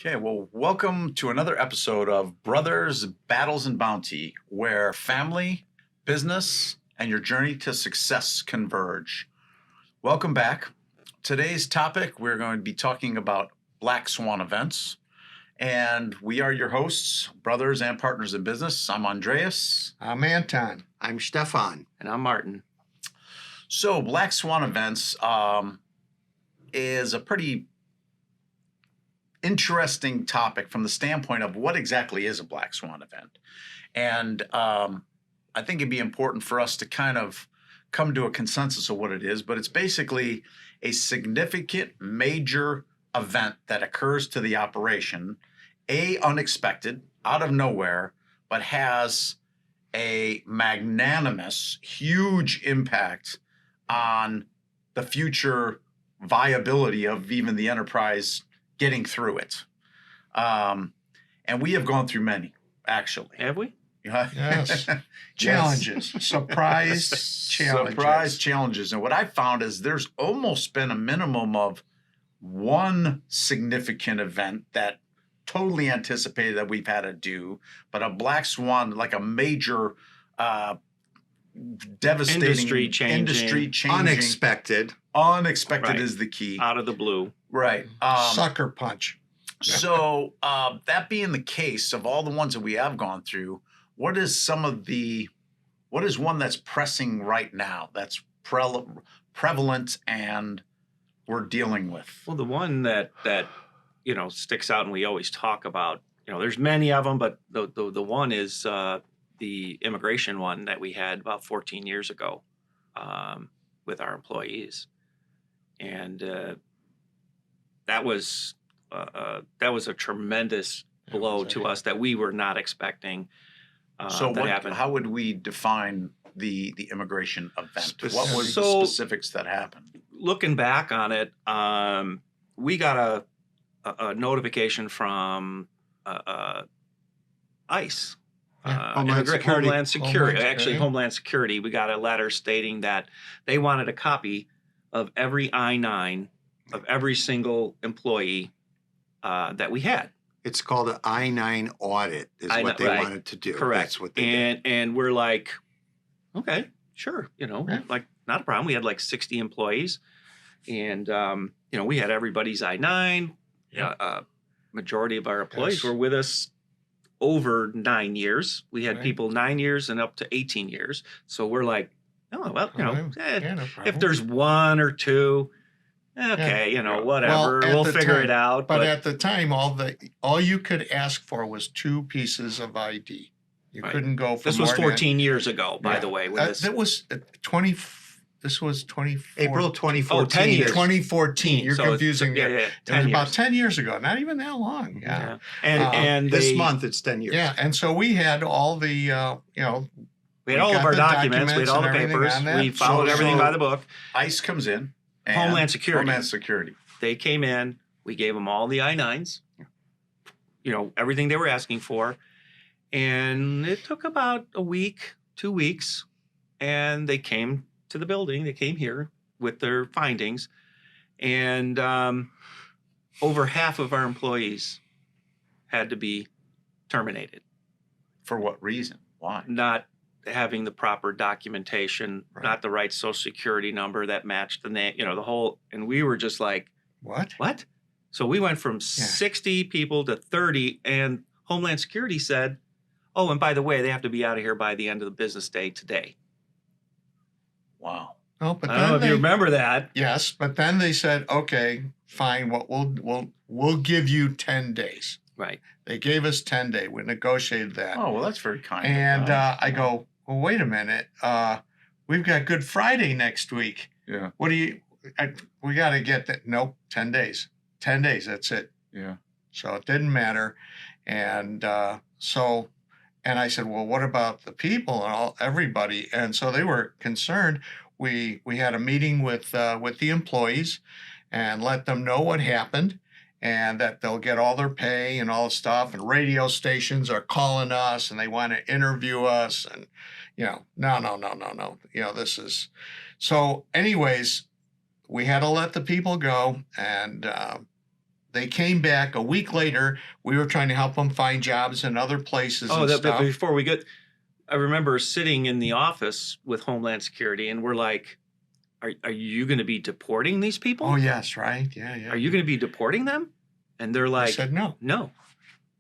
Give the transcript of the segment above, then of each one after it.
Okay, well, welcome to another episode of Brothers, Battles, and Bounty, where family, business, and your journey to success converge. Welcome back. Today's topic, we're going to be talking about Black Swan events. And we are your hosts, brothers and partners in business. I'm Andreas. I'm Anton. I'm Stefan. And I'm Martin. So Black Swan events is a pretty interesting topic from the standpoint of what exactly is a Black Swan event. And I think it'd be important for us to kind of come to a consensus of what it is, but it's basically a significant major event that occurs to the operation, unexpected, out of nowhere, but has a magnanimous, huge impact on the future viability of even the enterprise getting through it. And we have gone through many, actually. Have we? Yes. Challenges. Surprise challenges. Surprise challenges. And what I found is there's almost been a minimum of one significant event that totally anticipated that we've had to do, but a Black Swan, like a major devastating Industry changing. Unexpected. Unexpected Right. is the key. Out of the blue. Right. Sucker punch. So that being the case of all the ones that we have gone through, what is one that's pressing right now, that's prevalent and we're dealing with? Well, the one that sticks out and we always talk about, there's many of them, but the one is the immigration one that we had about 14 years ago with our employees. And that was a tremendous blow to us that we were not expecting. So that happened. how would we define the immigration event? What was the So- specifics that happened? Looking back on it, we got a notification from ICE. Homeland Security. Homeland Security. Homeland Actually, Security. Homeland Security. We got a letter stating that they wanted a copy of every I-9 of every single employee that we had. It's called an I-9 audit is what they right. wanted to do. Correct. That's what they did. And we're like, okay, sure. Yeah. Like not a problem. We had like 60 employees, and we had everybody's I-9. Majority of our employees Yes. were with us over 9 years. We had Right. people 9 years and up to 18 years. So we're like, oh, well, Yeah, no problem. if there's one or two, okay, whatever, Well, at we'll the figure time- it out. But at the time, all you could ask for was 2 pieces of ID. You Right. couldn't go for this was more than- 14 years ago, by Yeah. the way. When That was 20. This was 24. April 2014. 10 years. 2014. You're So it's- confusing yeah, it. yeah, It was 10 about years. 10 years ago. Not even that long. Yeah. And This they- month, it's 10 years. Yeah. And so we had all the, we had we all got of our the documents, we had all the and everything papers, on that. we followed So- everything by the book. ICE comes in. And Homeland Security. Homeland Security. They came in, we gave them all the I-9s, everything they were asking for. And it took about a week, 2 weeks, and they came to the building, they came here with their findings. And over half of our employees had to be terminated, For what reason? Why? not having the proper documentation, Right. not the right social security number that matched the name, the whole, and we were just like, what? So we went from 60 people to 30, and Homeland Security said, oh, and by the way, they have to be out of here by the end of the business day today. Wow. Oh, but I don't know if you remember that. Yes, but then they said, okay, fine. What we'll give you 10 days. Right. They gave us 10 days. We negotiated that. Oh, well, that's very kind. And I go, well, wait a minute. We've got Good Friday next week. Yeah. We got to get that. Nope, 10 days. 10 days. That's it. Yeah. So it didn't matter. And and I said, well, what about the people and everybody? And so they were concerned. We had a meeting with the employees and let them know what happened and that they'll get all their pay and all the stuff. And radio stations are calling us and they want to interview us. And, no. This is so anyways, we had to let the people go. And they came back a week later. We were trying to help them find jobs in other places Oh, and that, stuff. before we get, I remember sitting in the office with Homeland Security, and we're like, "Are you going to be deporting these people? Oh, yes, right. Yeah, yeah. Are you going to be deporting them?" And they're I like, said no. "No."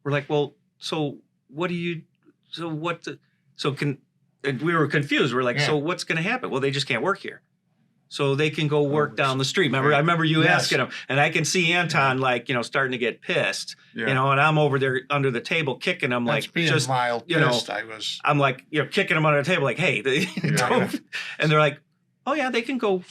We're like, "Well, so what do you? So what? So can?" And we were confused. We're like, Yeah. "So what's going to happen?" Well, they just can't work here. So they can go work Oh, down the street. Remember, right. I remember you Yes. asking him, and I can see Anton like, starting to get pissed, Yeah. and I'm over there under the table kicking him That's like, being just, mild you know, pissed. I was. I'm like, kicking him under the table like, hey, don't. And they're like, oh yeah, they can go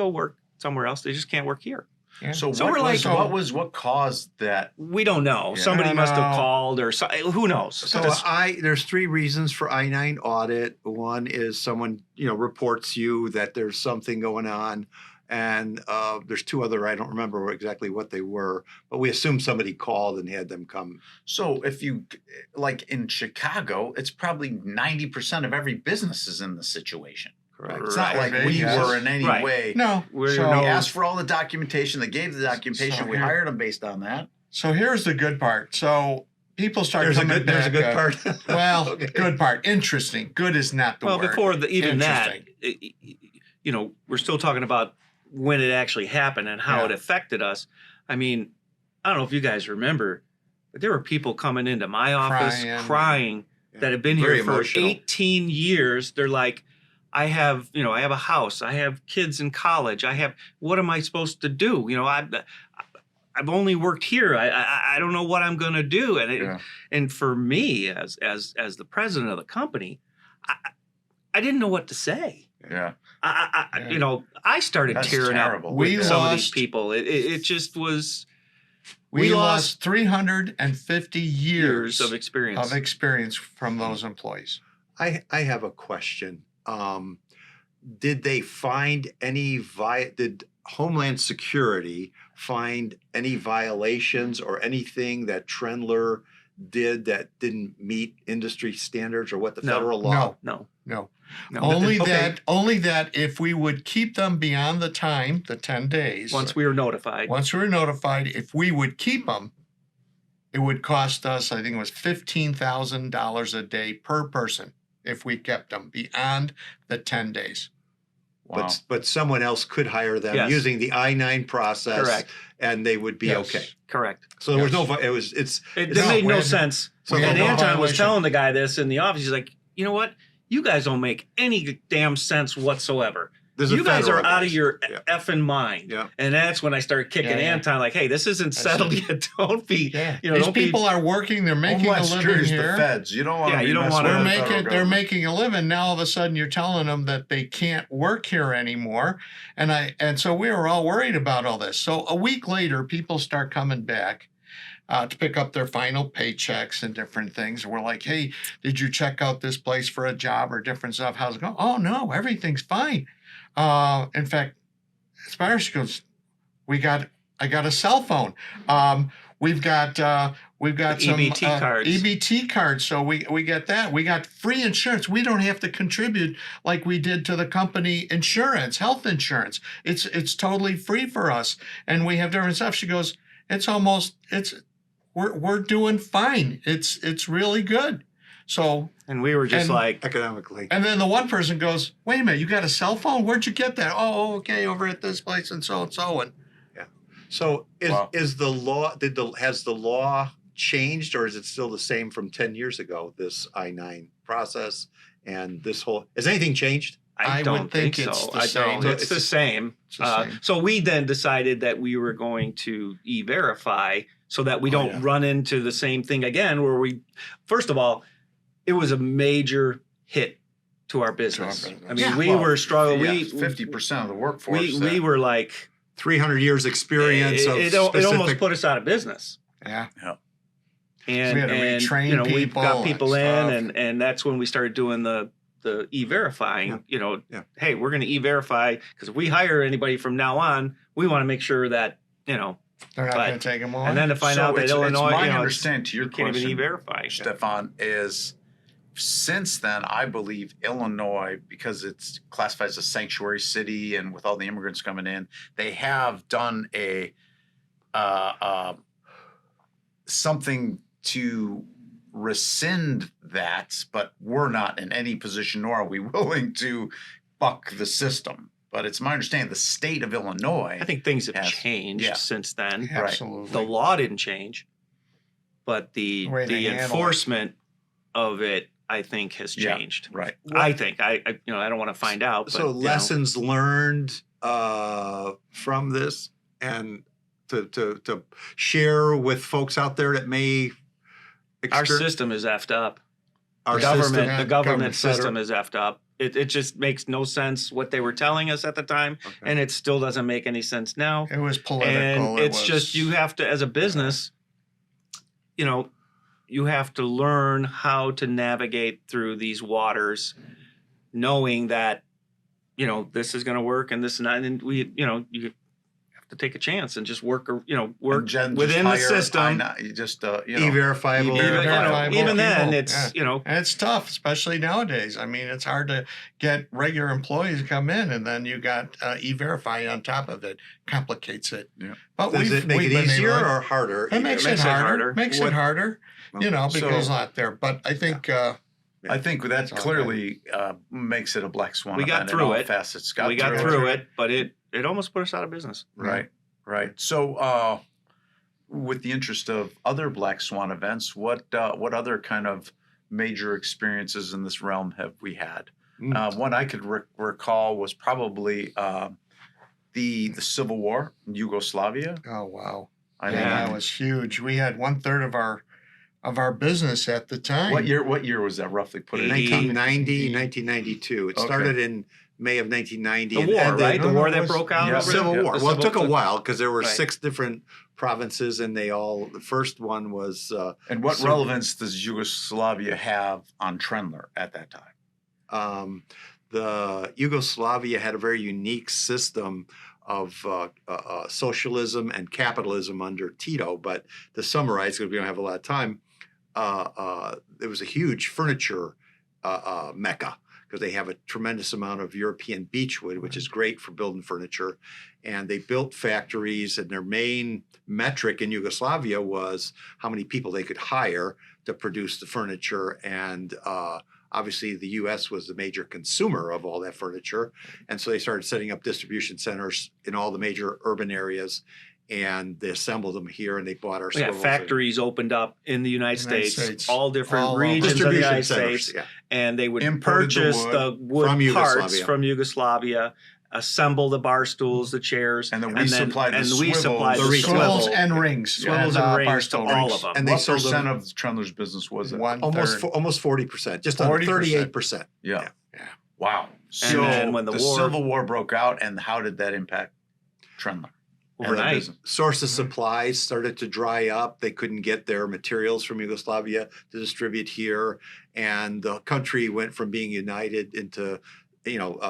work somewhere else. They just can't work here. Yeah. So, So what, we're like- what caused that? We don't know. Yeah. Somebody I must have know. called or who knows. So Just- there's 3 reasons for I-9 audit. One is someone, reports you that there's something going on. And there's 2 other, I don't remember exactly what they were, but we assume somebody called and had them come. So if you like in Chicago, it's probably 90% of every business is in the situation. Correct. It's not like Right. we Yes. were in any Right. way. No. We're So, no- We asked for all the documentation. They gave the documentation. So We here- hired them based on that. so here's the good part. So people start There's a coming good, back. there's a good part. Well, Okay. good part. Interesting. Good is not the well, word. before even that, Interesting. we're still talking about when it actually happened and how Yeah. it affected us. I mean, I don't know if you guys remember, but there were people coming into my office crying that have been Very here for emotional. 18 years. They're like, I have a house. I have kids in college. What am I supposed to do? I've only worked here. I don't know what I'm going to do. And for me, as the president of the company, I didn't know what to say. Yeah. I started That's tearing terrible. up We with some of these lost- people. It just was We lost lost 350 years years of experience. from those employees. I have a question. Did they find did Homeland Security find any violations or anything that Trendler did that didn't meet industry standards or what the No. federal law? No. No. Only Okay. that if we would keep them beyond the time, the 10 days. Once we were notified. Once we were notified, if we would keep them, it would cost us, I think it was $15,000 a day per person if we kept them beyond the 10 days. Wow. But someone else could hire them Yes. using the I-9 process, Correct. and they would be Yes. okay. Correct. So there was Yes. no. It It No, made we no had- sense. So we had And no Anton was violation. telling the guy this in the office. He's like, you know what? You guys don't make any damn sense whatsoever. There's a You guys are federal out of guys. your Yeah. effing mind. Yeah. And that's when I started kicking Yeah, yeah. Anton, like, hey, this isn't settled yet. Don't be, Yeah. you know, These don't be. people are working, they're making Homeland a living Security's the here. feds. You don't want Yeah, to. you don't wanna- They're making a living. Now all of a sudden you're telling them that they can't work here anymore. And so we were all worried about all this. So a week later, people start coming back to pick up their final paychecks and different things. And we're like, hey, did you check out this place for a job or different stuff? How's it going? Oh no, everything's fine. In fact, Spires goes, I got a cell phone. We've got some EBT cards. EBT cards, so we get that. We got free insurance. We don't have to contribute like we did to the company insurance, health insurance. It's totally free for us, and we have different stuff. She goes, we're doing fine. It's really good. So, And we were just And- like, Economically. and then the one person goes, wait a minute, you got a cell phone? Where'd you get that? Oh, okay, over at this place and so and so. And So Wow. is the law? Has the law changed, or is it still the same from 10 years ago? This I-9 process and this whole. Has anything changed? I I don't would think think it's so. the I same. don't. It's the same. It's the same. So we then decided that we were going to e-verify so that we Oh, don't yeah. run into the same thing again, where first of all, it was a major hit to our business. business. I mean, Yeah. we were struggling. We 50% of the workforce. we were like 300 years experience of it almost specific. put us out of business. yeah, And We had to and retrain you know we people got and people in, stuff. and that's when we started doing the e-verifying. Yeah. You know, Yeah. hey, we're going to e-verify because if we hire anybody from now on, we want to make sure that they're not But- going to take them on. and then to find So out that it's Illinois, my you know, understanding to your you can't even question, e-verify. Stefan, is since then, I believe Illinois, because it's classified as a sanctuary city and with all the immigrants coming in, they have done a something to rescind that, but we're not in any position, nor are we willing to buck the system. But it's my understanding the state of Illinois. I think things have Yes. changed Yeah. since then. Absolutely. The law didn't change, but the way they handle it. enforcement of it, I think, has Yeah. changed. Right. I think I don't want to find out. But, So you know, lessons learned from this, and to share with folks out there that may our exter- system is effed up. our The government, system- the government government system is effed up. It just makes no sense what they were telling us at the time, Okay. and it still doesn't make any sense now. It was political. And it's just you have to, as a business, you know, you have to learn how to navigate through these waters, knowing that, you know, this is going to work and this and that, and we, you know, you have to take a chance and just work, work And Jen, within the just hire system. you just you know, E-verifiable. Even, verifiable even then, people, it's yeah. you know, And it's tough, especially nowadays. I mean, it's hard to get regular employees to come in, and then you got E-Verify on top of it. Complicates it. Yeah. But Does it make it been easier able to- or harder? It makes it harder. Makes What- it harder. You know, So- because it's not there. But I think I think that It's all clearly makes it a black swan We got event through in all it. facets. we got through it, but it almost put us out of business. Right, right. So, with the interest of other black swan events, what other kind of major experiences in this realm have we had? One I could recall was probably the Civil War in Yugoslavia. oh wow, I yeah, mean, that was huge. We had 1/3 of our business at the time. what year was that roughly? Put it in 1990, 1992. It Okay. started in May of 1990. The and war, ended- right? No, The no, war it that was- broke out. Yeah. over Civil there? War. The Well, it Civil- took a while because there were Right. 6 different provinces, and the first one was And what So- relevance does Yugoslavia have on Trendler at that time? the Yugoslavia had a very unique system of socialism and capitalism under Tito. But to summarize, because we don't have a lot of time, there was a huge furniture mecca, because they have a tremendous amount of European beechwood, which is great for building furniture. And they built factories, and their main metric in Yugoslavia was how many people they could hire to produce the furniture. And obviously, the U.S. was the major consumer of all that furniture. And so they started setting up distribution centers in all the major urban areas, and they assembled them here, and they bought our Yeah, swivels and factories opened up in the United States, States. all different All over. regions of the distribution United centers. States, Yeah. and they would Imported the purchase wood the wood from parts Yugoslavia. from Yugoslavia, assemble the bar stools, the chairs, And then we supplied the and we swivels. supplied The the swivels swivel, and rings, swivels and, and bar rings to stool all rings. of them. And they What sold percent them of Trendler's business was it? One-third. almost 40%, just under 40%. 38%. Yeah. Yeah. Wow. And So then when the war- Civil War broke out, and how did that impact Trendler? and the overnight. business? Source of supplies started to dry up. They couldn't get their materials from Yugoslavia to distribute here, and the country went from being united into,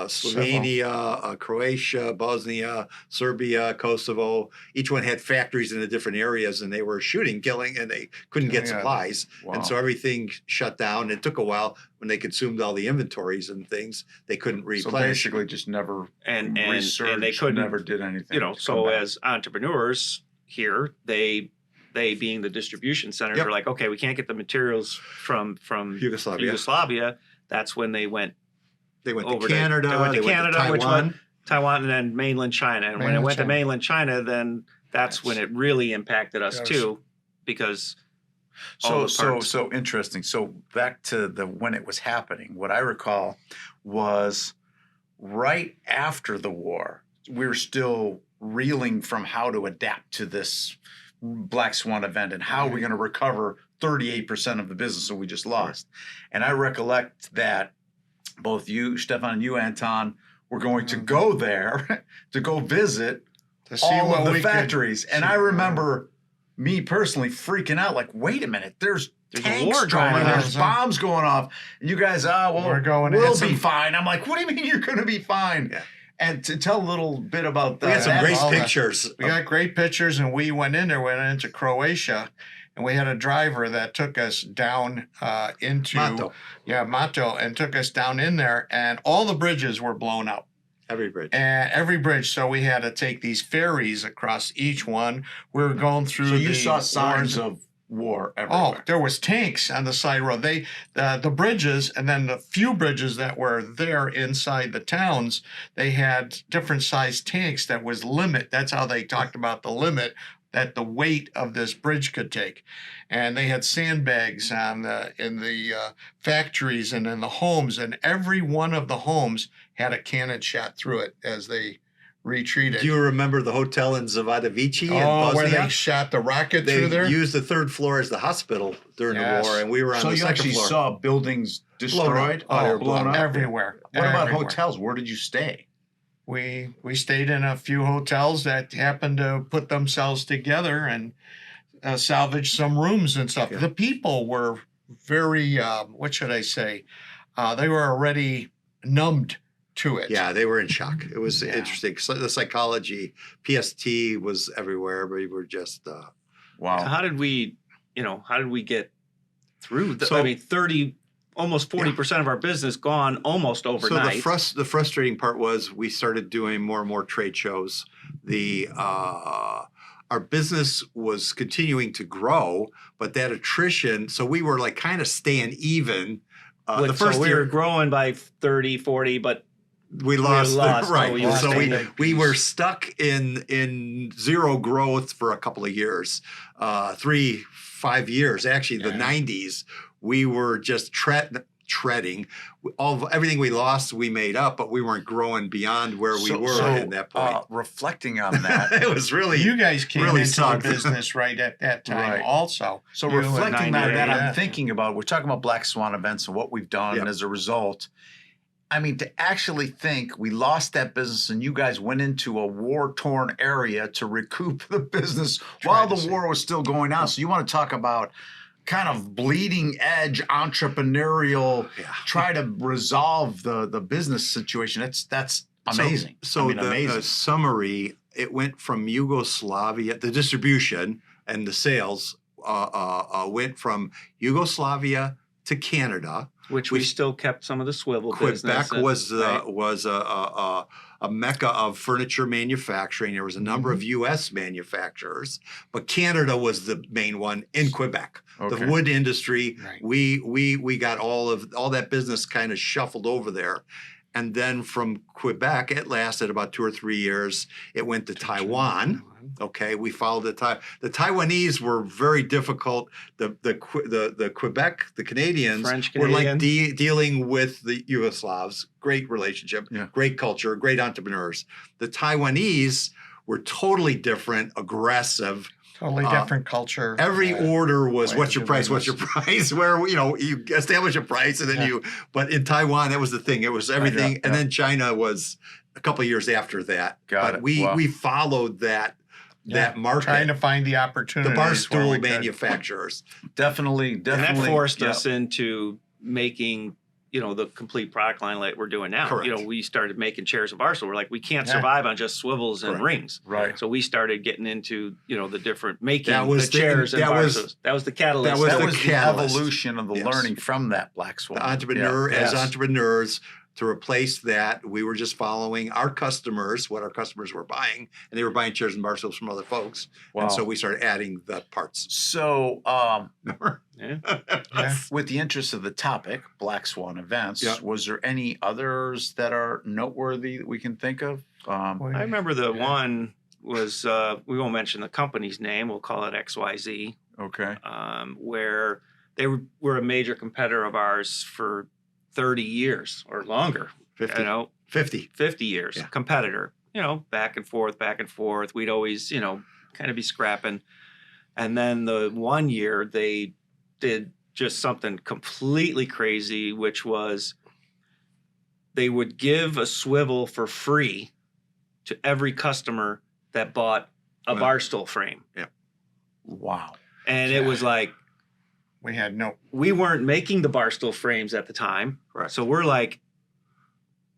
Slovenia, Croatia, Bosnia, Serbia, Kosovo. Each one had factories in the different areas, and they were shooting, killing, and they couldn't get Yeah. supplies. Wow. And so everything shut down. It took a while when they consumed all the inventories and things. They couldn't So replenish. basically, just never and they researched, couldn't, never did anything. you know. to So come back. as entrepreneurs here, they being the distribution centers Yep. are like, okay, we can't get the materials from Yugoslavia. Yugoslavia. That's when they went They went over to Canada. They went to Canada, which Taiwan. went Taiwan, and then mainland China. And when it Mainland went to China. mainland China, then that's when it really impacted us Yes. too, because all So the parts. so interesting. So back to the when it was happening, what I recall was right after the war, we were still reeling from how to adapt to this Black Swan event and how we're going to recover 38% of the business that we just lost. And I recollect that both you, Stefan, and you, Anton, were going to go there to go visit To see all what of the we could- factories. And I remember me personally freaking out, like, wait a minute, there's a tanks war going, going there's on. bombs going off. And you guys, We're going to we'll hit be some- fine. I'm like, what do you mean you're going to be fine? Yeah. And to tell a little bit about that. We had some great all that. pictures. We got great pictures, and we went into Croatia, and we had a driver that took us down into Mato. Mato, and took us down in there, and all the bridges were blown out. Every bridge. And every bridge. So we had to take these ferries across each one. We were going through. So you the saw signs wars. of war Oh, everywhere. there was tanks on the side road. The bridges, and then the few bridges that were there inside the towns, they had different sized tanks that was limit. That's how they talked about the limit that the weight of this bridge could take. And they had sandbags in the factories and in the homes, and every one of the homes had a cannon shot through it as they retreated. Do you remember the hotel in Zavada-Vici in where they Bosnia? shot the rocket They through there? used the third floor as the hospital during Yes. the war, and we were on So the you second actually floor. saw buildings destroyed? Oh, they were blown blown up? everywhere. What about everywhere. hotels? Where did you stay? We stayed in a few hotels that happened to put themselves together and salvage some rooms and stuff. Yeah. The people were very, what should I say? They were already numbed to it. Yeah, they were in shock. It was Yeah. interesting. So the psychology, PST was everywhere. We were just Wow. So how did we get through? So- I mean, almost 40% of our business gone almost overnight. So the frustrating part was we started doing more and more trade shows. Our business was continuing to grow, but that attrition. So we were like kind of staying even. The first so we year were growing by 30, 40, but we lost, lost, right. so we were So staying we in were peace. stuck in zero growth for a couple of years, 3-5 years. Actually, the Yeah. 90s, we were just treading. Everything we lost, we made up, but we weren't growing beyond where we were at that point. Reflecting on that, It was really You guys came really into sucked. the business right at that time Right. also. so You and reflecting on 98, that, yeah. I'm thinking about, we're talking about Black Swan events and what we've done Yep. as a result. I mean, to actually think we lost that business and you guys went into a war-torn area to recoup the business while to the see. war was still going on. So you want to talk about kind of bleeding edge entrepreneurial, Yeah. try to resolve the business situation. That's amazing. So I mean, the amazing. summary, it went from Yugoslavia, the distribution and the sales went from Yugoslavia to Canada. which we still kept some of the swivel business. Quebec was right? a mecca of furniture manufacturing. There was a number of U.S. manufacturers, but Canada was the main one in Quebec. Okay. The wood industry, Right. we got all that business kind of shuffled over there. And then from Quebec, it lasted about 2 or 3 years. It went to Taiwan. Okay, we followed the Taiwanese were very difficult. The Quebec, the Canadians French were like Canadian. dealing with the Yugoslavs. Great relationship, Yeah. great culture, great entrepreneurs. The Taiwanese were totally different, aggressive. Totally different culture. Every order was way what's of your price, doing what's your price, where you establish a price and then Yeah. but in Taiwan, that was the thing. It was everything. yeah. And then China was a couple of years after that. Got but it. we Wow. we followed that market. Trying to find the The opportunities. where we barstool could. manufacturers. Definitely. And that forced yeah. us into making, the complete product line like we're doing now. Correct. We started making chairs and bar stool. We're like, we can't Yeah. survive on just swivels and Correct. rings. Right. So we started getting into, the different making That was the chairs and that bar was- stools. That was the catalyst. was That the was the catalyst. evolution of the Yes. learning from that Black Swan. The entrepreneur, Yeah. as Yes. entrepreneurs, to replace that, we were just following our customers, what our customers were buying, and they were buying chairs and bar stools from other folks. Wow. And so we started adding the parts. So, Yeah. Yeah. with the interest of the topic, Black Swan events, Yeah. was there any others that are noteworthy that we can think of? I remember the one was, we won't mention the company's name. We'll call it XYZ, Okay. where they were a major competitor of ours for 30 years or longer, 50. 50. 50 years, Yeah. competitor, back and forth, back and forth. We'd always, kind of be scrapping. And then the one year they did just something completely crazy, which was they would give a swivel for free to every customer that bought a Wow. bar stool frame. Wow. And it was like, We had no. we weren't making the bar stool frames at the time. Correct. So we're like,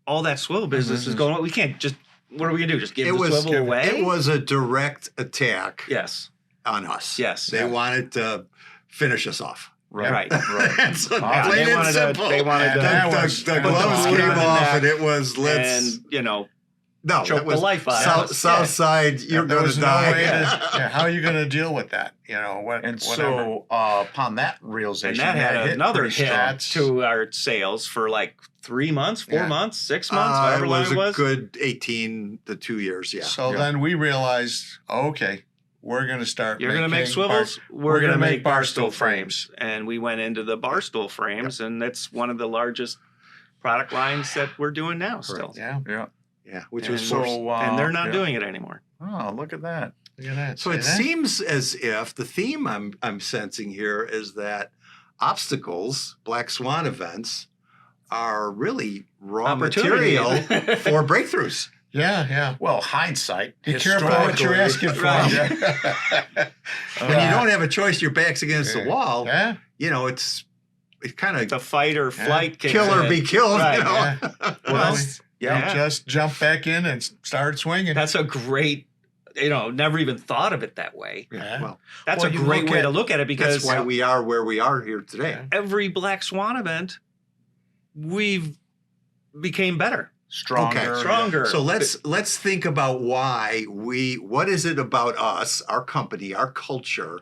all that swivel business is going on. We can't just, what are we going to do? Just give the swivel away? It was a direct attack Yes. on us. Yes. They wanted to finish us off. Right. Right. And so Ah, plain they and wanted to- simple. they wanted to- the That was- the that gloves was came on the off, neck. and it was let's. And, No, choke that was the life out of us. South Side. You're There going was to no die. way to, how are you going to deal with that? You know, And whatever. so upon that And realization, that had hit another pretty hit strong. That's- to our sales for like 3 months, 4 Yeah. months, 6 months, however It long was it a was. good 18 to 2 years. Yeah. So Yeah. then we realized, okay, we're going to start. You're going to make making swivels. we're We're going to gonna make make barstool Barstool frames. And we went into the barstool frames, and that's one of the largest product lines that we're doing now still. Yeah. Yeah. Yeah. Which And was so, so. and they're not yeah. doing it anymore. Oh, look at that. Look at that. So See it that? seems as if the theme I'm sensing here is that obstacles, black swan events, are really raw Opportunity. material for breakthroughs. Yeah, yeah. Well, hindsight. Be careful what you're asking for. Right. When you don't have a choice, your back's against the Yeah. wall. Yeah. You know, it's kind of The fight or flight kicks kill or in. be killed. Right, You know? yeah. Well, Yeah. You just jump back in and start swinging. that's a great, never even thought of it that way. Yeah. Well, That's Well, a you great look way at- to look at it because that's why we are where we are here today. every black swan event, we've became better. Stronger. Stronger. So let's think about what is it about us, our company, our culture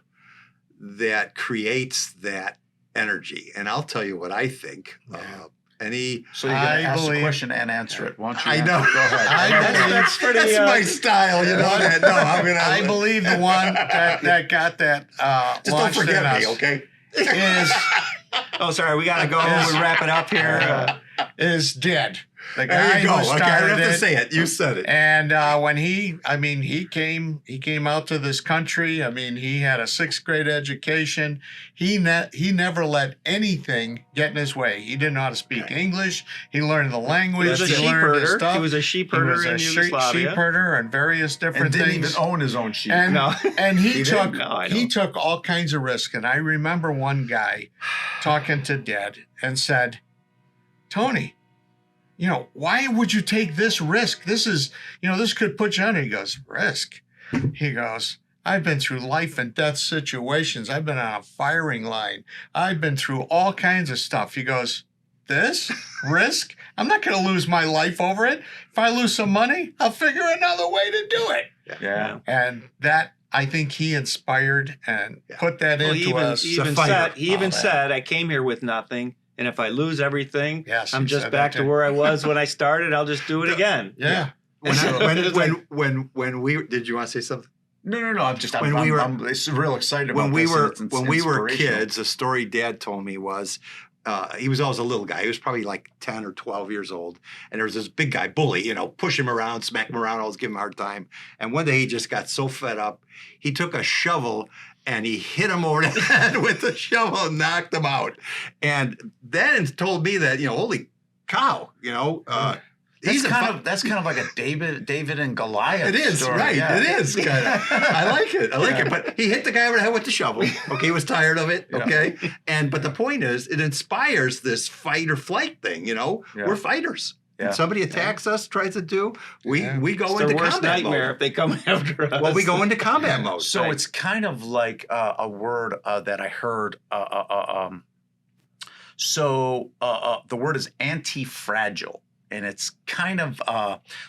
that creates that energy? And I'll tell you what I think. Yeah. So you're going I to ask the believe- question and answer it. Why don't you I answer know. it? Go ahead. I Go ahead. believe- That's pretty. That's my style, you know that. No, I'm gonna. I believe the one that got that Just don't launched forget in me, us okay? Oh, sorry, we gotta go. Yes. We wrap it up here. is dead. The guy There you go. who Okay, I started don't have to it. say it. You said it. And when he came out to this country. I mean, he had a 6th grade education. He never let anything get in his way. He didn't know how to speak English. He learned the He language. was a He sheep learned his herder. stuff. He was a sheep He herder was in a Yugoslavia. sheep herder and various different And didn't things. even own his own sheep. And No. and he He took didn't? No, I know. he took all kinds of risk. And I remember one guy talking to Dad and said, "Tony, why would you take this risk? This is, this could put you under." He goes, "Risk?" He goes, "I've been through life and death situations. I've been on a firing line. I've been through all kinds of stuff." He goes, "This risk? I'm not going to lose my life over it. If I lose some money, I'll figure another way to do it." Yeah. And that, I think he inspired and Yeah. put that Well, into us. he even fighter. said, "I came here with nothing, and if I lose everything, Yes, I'm he just said back that to too. where I was when I started. I'll just do it again." Yeah. When we did you want to say something? No. I'm just When we were- I'm it's real excited about When we this, and were it's when we were inspirational. kids, a story Dad told me was he was always a little guy. He was probably like 10 or 12 years old. And there was this big guy, bully, push him around, smack him around, always give him a hard time. And one day he just got so fed up, he took a shovel and he hit him over the head with the shovel and knocked him out. And then told me that, holy cow, That's kind of like a David and Goliath. It is, story. right. Yeah. It is kind of. I like it. But he hit the guy over the head with the shovel. Okay, he was tired of it. Yeah. Okay. But the point is, it inspires this fight or flight thing, Yeah. We're fighters. Yeah. When somebody attacks us, tries to do, we Yeah. go It's into their worst combat nightmare mode. if they come after us. Well, we go into combat mode. So Right. it's kind of like a word that I heard. The word is anti-fragile, and it's kind of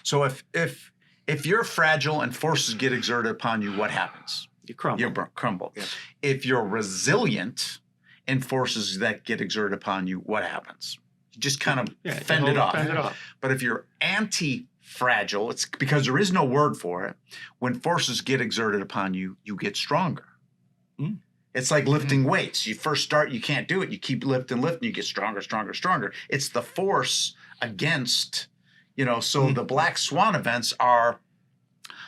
so if you're fragile and forces get exerted upon you, what happens? You crumble. You crumble. Yeah. If you're resilient and forces that get exerted upon you, what happens? You just kind of Yeah, fend it off. Fend it off. But if you're anti-fragile, it's because there is no word for it. When forces get exerted upon you, you get stronger. Mm. It's like lifting weights. You first start, you can't do it. You keep lifting, you get stronger. It's the force against, so the black swan events are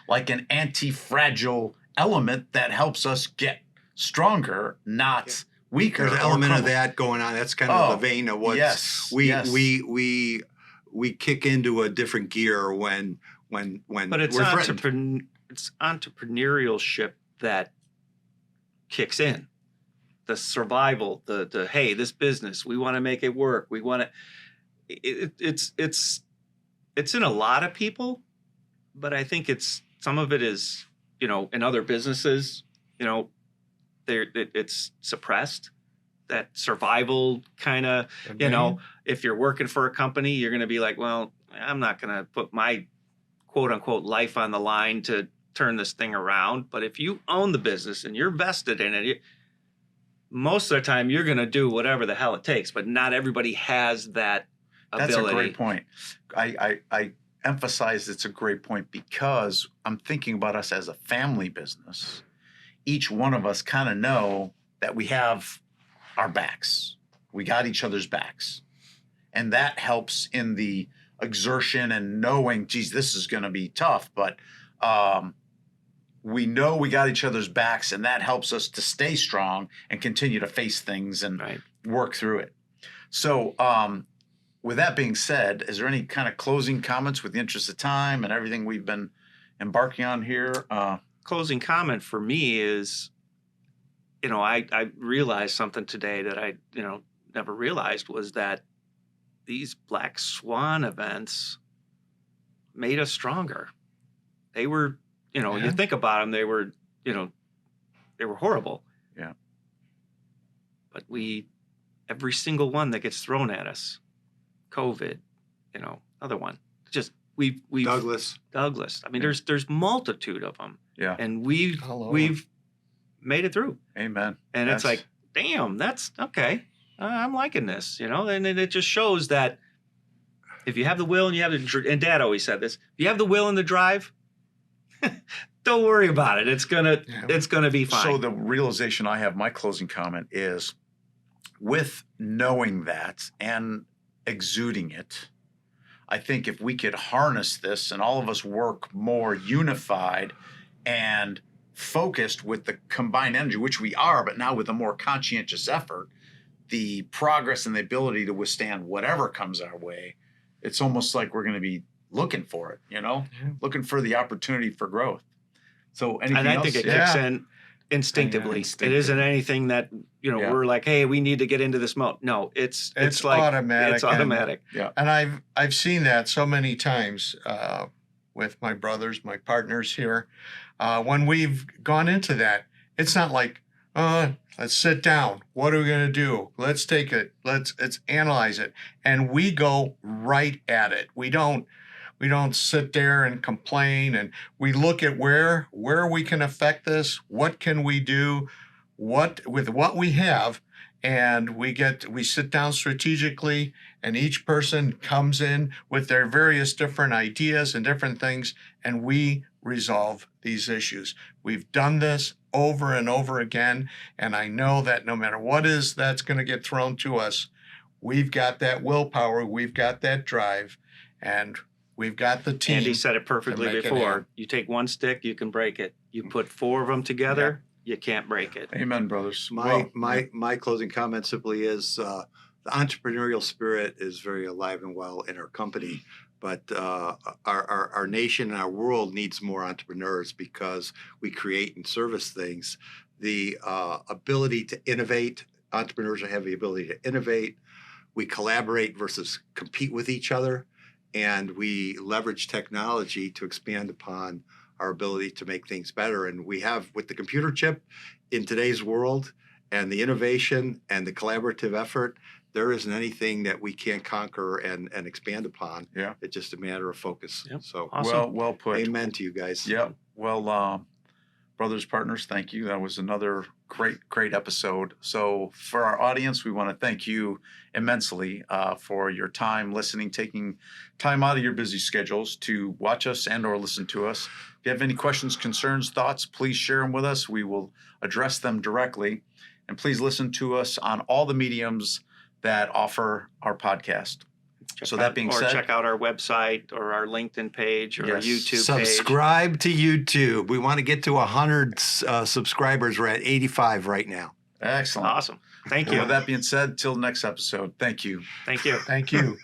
like an anti-fragile element that helps us get stronger, not weaker. There's an or element of crumble. that going on. That's kind of the vein of what yes, we yes. we kick into a different gear when But it's we're threatened. it's entrepreneurship that kicks in. The survival, the hey, this business, we want to make it work. We want to. It's in a lot of people, but I think some of it is in other businesses, it's suppressed. That survival kind of if you're working for a company, you're going to be like, well, I'm not going to put my quote unquote life on the line to turn this thing around. But if you own the business and you're vested in it, most of the time you're going to do whatever the hell it takes. But not everybody has that ability. That's a great point. I emphasize it's a great point because I'm thinking about us as a family business. Each one of us kind of know that we have our backs. We got each other's backs. And that helps in the exertion and knowing, geez, this is going to be tough, but we know we got each other's backs, and that helps us to stay strong and continue to face things and work through it. So with that being said, is there any kind of closing comments with the interest of time and everything we've been embarking on here? Closing comment for me is, I realized something today that I, never realized, was that these Black Swan events made us stronger. They were, you think about them, they were horrible. Yeah. But every single one that gets thrown at us, COVID, other one, just we've Douglas. I mean, there's multitude of them. Yeah. And we've made it through. Amen. And it's like, damn, that's okay. I'm liking this, and it just shows that if you have the will and you have and Dad always said this, if you have the will and the drive, don't worry about it. It's gonna be fine. So the realization I have, my closing comment is, with knowing that and exuding it, I think if we could harness this and all of us work more unified and focused with the combined energy, which we are, but now with a more conscientious effort, the progress and the ability to withstand whatever comes our way, it's almost like we're going to be looking for it, looking for the opportunity for growth. So anything else? And I think it kicks in instinctively. It isn't anything that, we're like, hey, we need to get into this mode. No, it's like automatic. It's automatic. And I've seen that so many times with my brothers, my partners here. When we've gone into that, it's not like, let's sit down. What are we going to do? Let's take it. Let's analyze it. And we go right at it. We don't sit there and complain, and we look at where we can affect this. What can we do? With what we have, and we sit down strategically, and each person comes in with their various different ideas and different things, and we resolve these issues. We've done this over and over again, and I know that no matter what that's going to get thrown to us, we've got that willpower, we've got that drive, and we've got the team. Andy said it perfectly before. You take one stick, you can break it. You put four of them together, you can't break it. Amen, brothers. My closing comment simply is the entrepreneurial spirit is very alive and well in our company. But our nation and our world needs more entrepreneurs because we create and service things. The ability to innovate, entrepreneurs have the ability to innovate. We collaborate versus compete with each other. And we leverage technology to expand upon our ability to make things better. And we have, with the computer chip in today's world and the innovation and the collaborative effort, there isn't anything that we can't conquer and expand upon. Yeah. It's just a matter of focus. Yep. So Awesome. Well put. Amen to you guys. Yeah. Well, brothers, partners, thank you. That was another great episode. So for our audience, we want to thank you immensely for your time listening, taking time out of your busy schedules to watch us and or listen to us. If you have any questions, concerns, thoughts, please share them with us. We will address them directly. And please listen to us on all the mediums that offer our podcast. Check out our website or our LinkedIn page or our YouTube page. Subscribe to YouTube. We want to get to 100 subscribers. We're at 85 right now. Excellent. Awesome. Thank you. With that being said, till next episode, thank you. Thank you. Thank you.